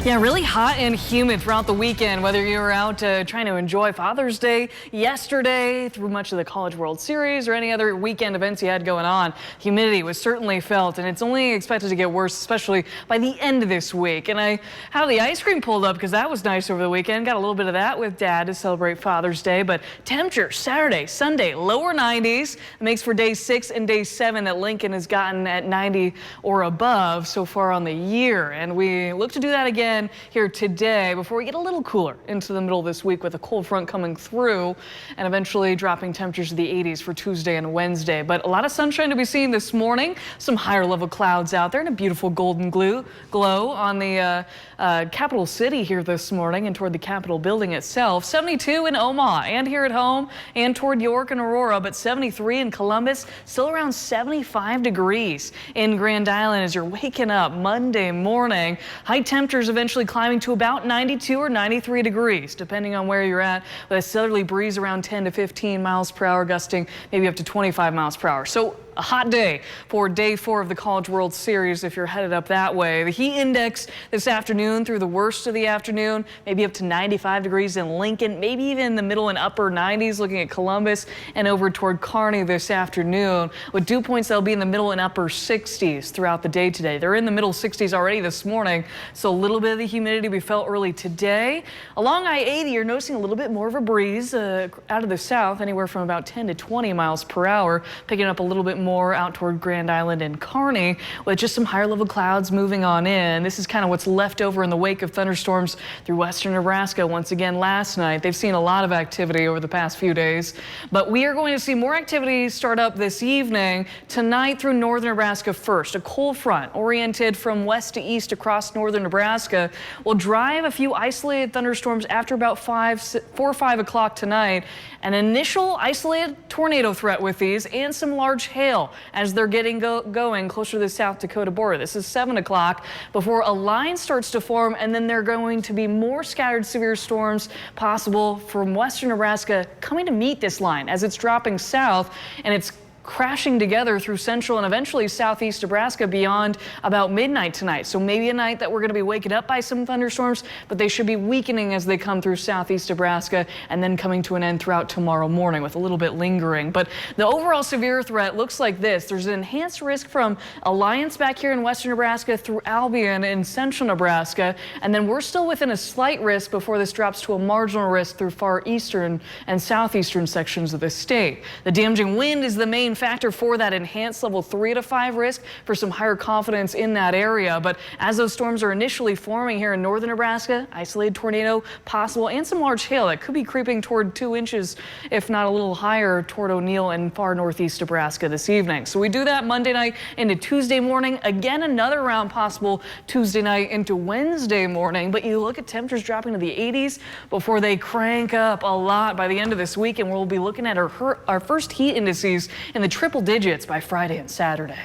Yeah, really hot and humid throughout the weekend, whether you were out trying to enjoy Father's Day yesterday through much of the College World Series or any other weekend events you had going on. Humidity was certainly felt, and it's only expected to get worse, especially by the end of this week. And I have the ice cream pulled up because that was nice over the weekend. Got a little bit of that with Dad to celebrate Father's Day. But temperature Saturday, Sunday, lower 90s. It makes for day 6 and day 7 that Lincoln has gotten at 90 or above so far on the year. And we look to do that again here today before we get a little cooler into the middle of this week with a cold front coming through and eventually dropping temperatures to the 80s for Tuesday and Wednesday. But a lot of sunshine to be seen this morning. Some higher level clouds out there and a beautiful golden glow on the capital city here this morning and toward the Capitol building itself. 72 in Omaha and here at home and toward York and Aurora, but 73 in Columbus, still around 75 degrees in Grand Island as you're waking up Monday morning. High temperatures eventually climbing to about 92 or 93 degrees, depending on where you're at, with a southerly breeze around 10 to 15 miles per hour, gusting maybe up to 25 miles per hour. So a hot day for day 4 of the College World Series if you're headed up that way. The heat index this afternoon through the worst of the afternoon, maybe up to 95 degrees in Lincoln, maybe even in the middle and upper 90s looking at Columbus and over toward Kearney this afternoon. With dew points that'll be in the middle and upper 60s throughout the day today. They're in the middle 60s already this morning, so a little bit of the humidity we felt early today. Along I-80, you're noticing a little bit more of a breeze out of the south, anywhere from about 10 to 20 miles per hour, picking up a little bit more out toward Grand Island and Kearney with just some higher level clouds moving on in. This is kind of what's left over in the wake of thunderstorms through western Nebraska once again last night. They've seen a lot of activity over the past few days, but we are going to see more activity start up this evening tonight through northern Nebraska first. A cold front oriented from west to east across northern Nebraska will drive a few isolated thunderstorms after about 4 or 5 o'clock tonight. An initial isolated tornado threat with these and some large hail as they're getting going closer to the South Dakota border. This is 7 o'clock before a line starts to form, and then there are going to be more scattered severe storms possible from western Nebraska coming to meet this line as it's dropping south, and it's crashing together through central and eventually southeast Nebraska beyond about midnight tonight. So maybe a night that we're going to be waking up by some thunderstorms, but they should be weakening as they come through southeast Nebraska and then coming to an end throughout tomorrow morning with a little bit lingering. But the overall severe threat looks like this. There's an enhanced risk from Alliance back here in western Nebraska through Albion in central Nebraska, and then we're still within a slight risk before this drops to a marginal risk through far eastern and southeastern sections of the state. The damaging wind is the main factor for that enhanced level 3 to 5 risk for some higher confidence in that area. But as those storms are initially forming here in northern Nebraska, isolated tornado possible and some large hail that could be creeping toward 2 inches, if not a little higher, toward O'Neill and far northeast Nebraska this evening. So we do that Monday night into Tuesday morning. Again, another round possible Tuesday night into Wednesday morning. But you look at temperatures dropping to the 80s before they crank up a lot by the end of this week, and we'll be looking at our first heat indices in the triple digits by Friday and Saturday.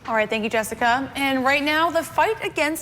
All right, thank you, Jessica. And right now, the fight against